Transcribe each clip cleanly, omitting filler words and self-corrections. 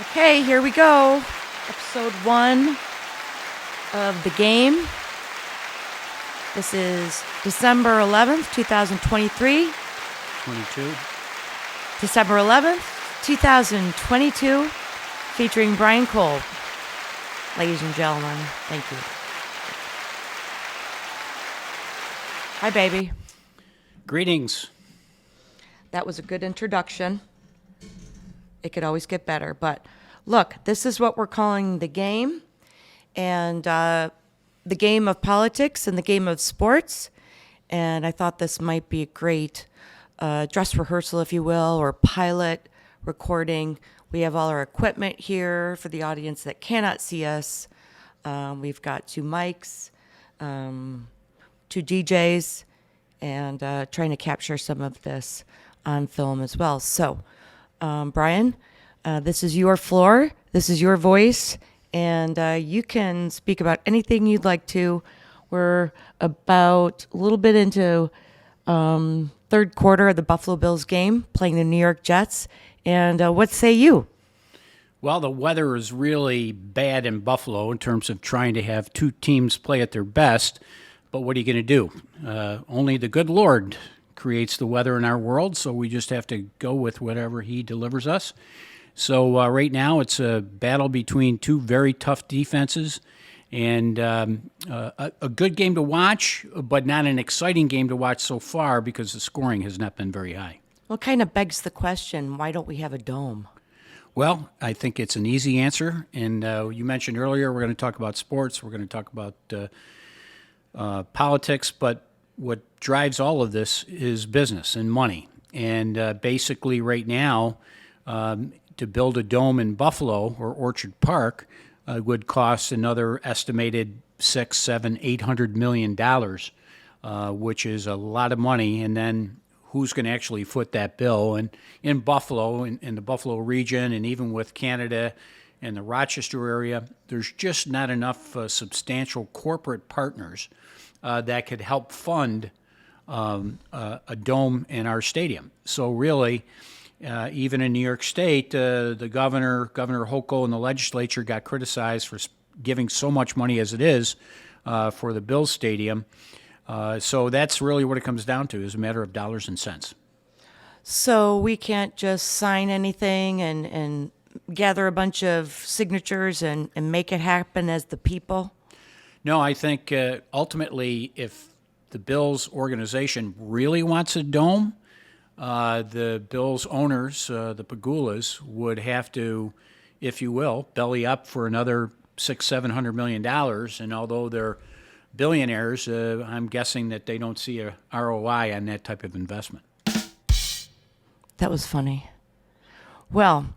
Okay, here we go. Episode 1 of the game. This is December 11th, 2023. 22. December 11th, 2022, featuring Brian Kolb. Ladies and gentlemen, thank you. Hi, baby. Greetings. That was a good introduction. It could always get better. But look, this is what we're calling the game. And the game of politics and the game of sports. And I thought this might be a great dress rehearsal, if you will, or pilot recording. We have all our equipment here for the audience that cannot see us. We've got 2 mics, 2 DJs, and trying to capture some of this on film as well. So, Brian, this is your floor. This is your voice. And you can speak about anything you'd like to. We're about a little bit into third quarter of the Buffalo Bills game, playing the New York Jets. And what say you? Well, the weather is really bad in Buffalo in terms of trying to have 2 teams play at their best. But what are you going to do? Only the good Lord creates the weather in our world, so we just have to go with whatever He delivers us. So right now it's a battle between 2 very tough defenses, and a good game to watch, but not an exciting game to watch so far because the scoring has not been very high. Well, kind of begs the question, why don't we have a dome? Well, I think it's an easy answer, and you mentioned earlier we're going to talk about sports, we're going to talk about politics, but what drives all of this is business and money. And basically right now, to build a dome in Buffalo or Orchard Park would cost another estimated $600, $700, $800 million, which is a lot of money. And then who's going to actually foot that bill? And in Buffalo, in the Buffalo region, and even with Canada and the Rochester area, there's just not enough substantial corporate partners that could help fund a dome in our stadium. So really, even in New York State, the Governor Hochul, and the legislature got criticized for giving so much money as it is for the Bills Stadium. So that's really what it comes down to, is a matter of dollars and cents. So we can't just sign anything and gather a bunch of signatures and make it happen as the people? No, I think ultimately, if the Bills organization really wants a dome, the Bills owners, the Pagulas, would have to, if you will, belly up for another $600-700 million. And although they're billionaires, I'm guessing that they don't see a ROI on that type of investment. That was funny. Well,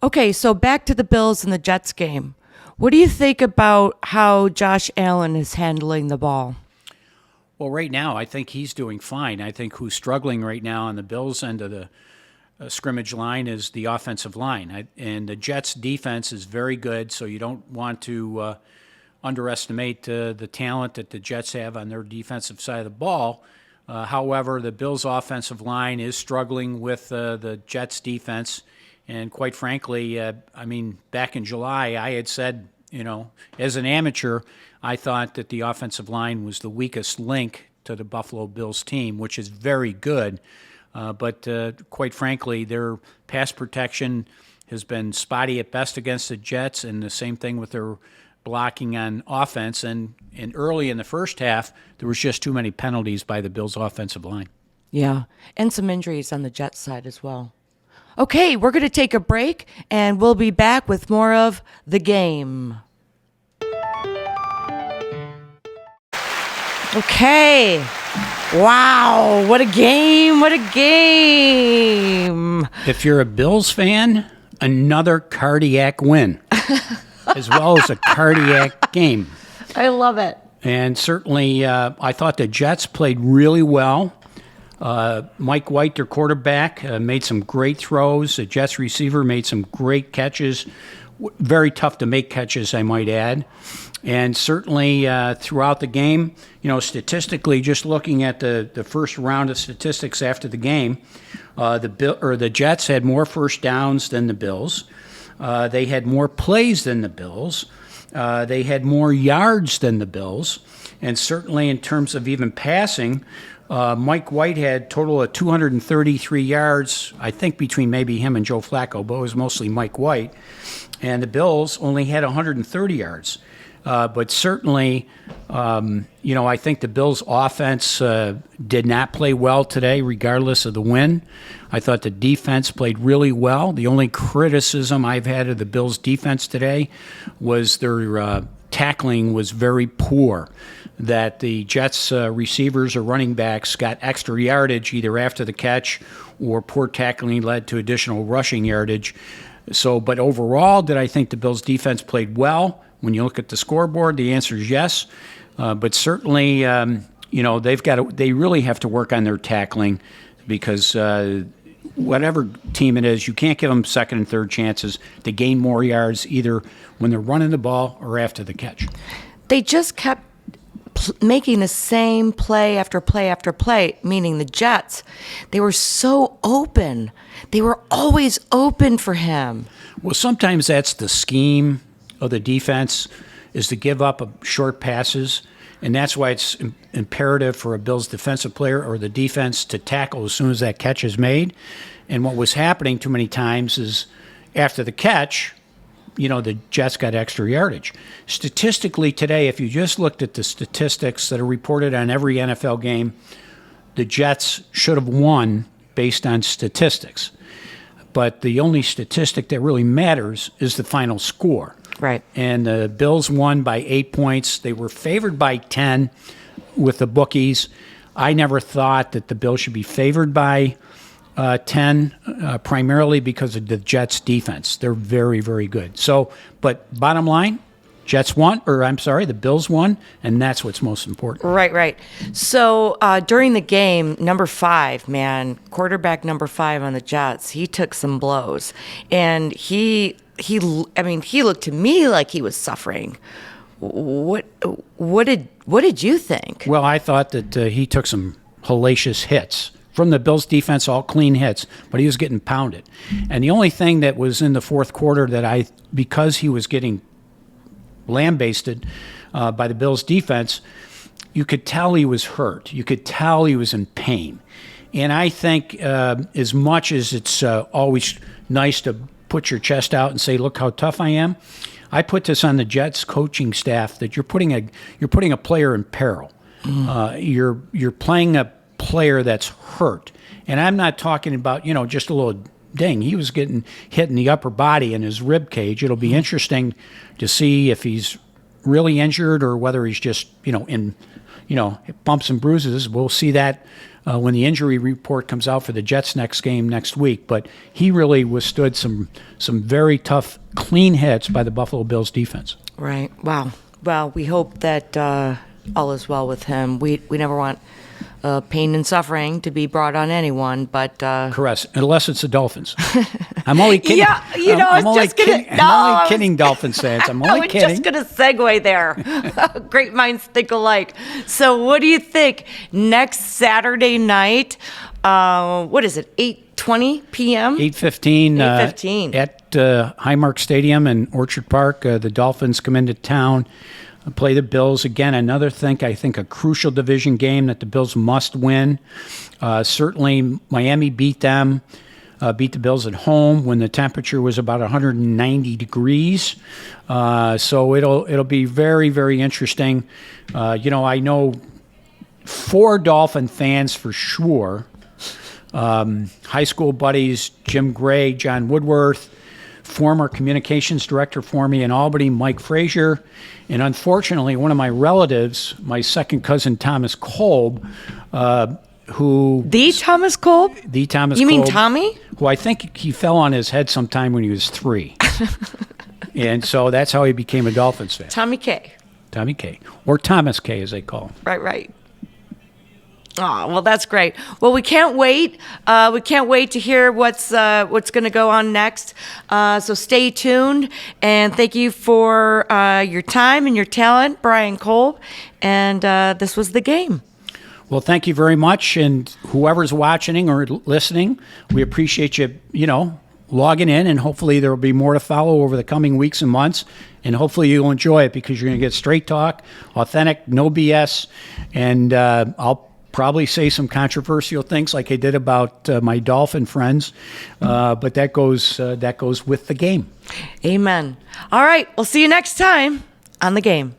okay, so back to the Bills and the Jets game. What do you think about how Josh Allen is handling the ball? Well, right now, I think he's doing fine. I think who's struggling right now on the Bills' end of the scrimmage line is the offensive line. And the Jets' defense is very good, so you don't want to underestimate the talent that the Jets have on their defensive side of the ball. However, the Bills' offensive line is struggling with the Jets' defense. And quite frankly, back in July, I had said, as an amateur, I thought that the offensive line was the weakest link to the Buffalo Bills team, which is very good. But quite frankly, their pass protection has been spotty at best against the Jets, and the same thing with their blocking on offense. And early in the first half, there was just too many penalties by the Bills' offensive line. Yeah, and some injuries on the Jets side as well. Okay, we're going to take a break, and we'll be back with more of the game. Okay. Wow, what a game, what a game. If you're a Bills fan, another cardiac win, as well as a cardiac game. I love it. And certainly, I thought the Jets played really well. Mike White, their quarterback, made some great throws. The Jets receiver made some great catches. Very tough to make catches, I might add. And certainly throughout the game, statistically, just looking at the first round of statistics after the game, the Jets had more first downs than the Bills. They had more plays than the Bills. They had more yards than the Bills. And certainly in terms of even passing, Mike White had a total of 233 yards, I think between maybe him and Joe Flacco, but it was mostly Mike White. And the Bills only had 130 yards. But certainly, I think the Bills' offense did not play well today, regardless of the win. I thought the defense played really well. The only criticism I've had of the Bills' defense today was their tackling was very poor, that the Jets' receivers or running backs got extra yardage either after the catch or poor tackling led to additional rushing yardage. But overall, did I think the Bills' defense played well? When you look at the scoreboard, the answer is yes. But certainly, they really have to work on their tackling because whatever team it is, you can't give them second and third chances to gain more yards either when they're running the ball or after the catch. They just kept making the same play after play after play, meaning the Jets. They were so open. They were always open for him. Well, sometimes that's the scheme of the defense, is to give up short passes, and that's why it's imperative for a Bills defensive player or the defense to tackle as soon as that catch is made. And what was happening too many times is after the catch, the Jets got extra yardage. Statistically today, if you just looked at the statistics that are reported on every NFL game, the Jets should have won based on statistics. But the only statistic that really matters is the final score. Right. And the Bills won by 8 points. They were favored by 10 with the bookies. I never thought that the Bills should be favored by 10, primarily because of the Jets' defense. They're very, very good. But bottom line, the Bills won, and that's what's most important. Right. So during the game, number 5, quarterback number 5 on the Jets, he took some blows, and he looked to me like he was suffering. What did you think? Well, I thought that he took some hellacious hits from the Bills defense, all clean hits, but he was getting pounded. And the only thing that was in the fourth quarter because he was getting lambasted by the Bills defense, you could tell he was hurt. You could tell he was in pain. And I think as much as it's always nice to put your chest out and say, look how tough I am, I put this on the Jets coaching staff that you're putting a player in peril. You're playing a player that's hurt. And I'm not talking about, just a little ding. He was getting hit in the upper body in his rib cage. It'll be interesting to see if he's really injured or whether he's just, in bumps and bruises. We'll see that when the injury report comes out for the Jets next game next week. But he really withstood some very tough, clean hits by the Buffalo Bills defense. Right. Wow. Well, we hope that all is well with him. We never want pain and suffering to be brought on anyone, but correct, unless it's the Dolphins. I'm only kidding. Yeah, I'm only kidding, Dolphins fans. I'm only kidding. I was just going to segue there. Great minds think alike. So, what do you think next Saturday night? What is it? 8:20 p.m. 8:15. 8:15 at Highmark Stadium in Orchard Park. The Dolphins come into town. Play the Bills. Again, I think a crucial division game that the Bills must win. Certainly, Miami beat the Bills at home when the temperature was about 190 degrees. So it'll be very, very interesting. I know 4 Dolphin fans for sure. High school buddies, Jim Gray, John Woodworth, former communications director for me in Albany, Mike Frazier, and unfortunately, one of my relatives, my second cousin Thomas Kolb, who... The Thomas Kolb? The Thomas Kolb. You mean Tommy? Who I think he fell on his head sometime when he was 3. And so that's how he became a Dolphins fan. Tommy K. Tommy K. Or Thomas K, as they call him. Right. Oh, well, that's great. Well, we can't wait. We can't wait to hear what's going to go on next. So stay tuned, and thank you for your time and your talent, Brian Kolb. And this was the game. Well, thank you very much, and whoever's watching or listening, we appreciate you, logging in, and hopefully there will be more to follow over the coming weeks and months. And hopefully you'll enjoy it because you're going to get straight talk, authentic, no BS, and I'll probably say some controversial things like I did about my dolphin friends, but that goes with the game. Amen. All right, we'll see you next time on the game.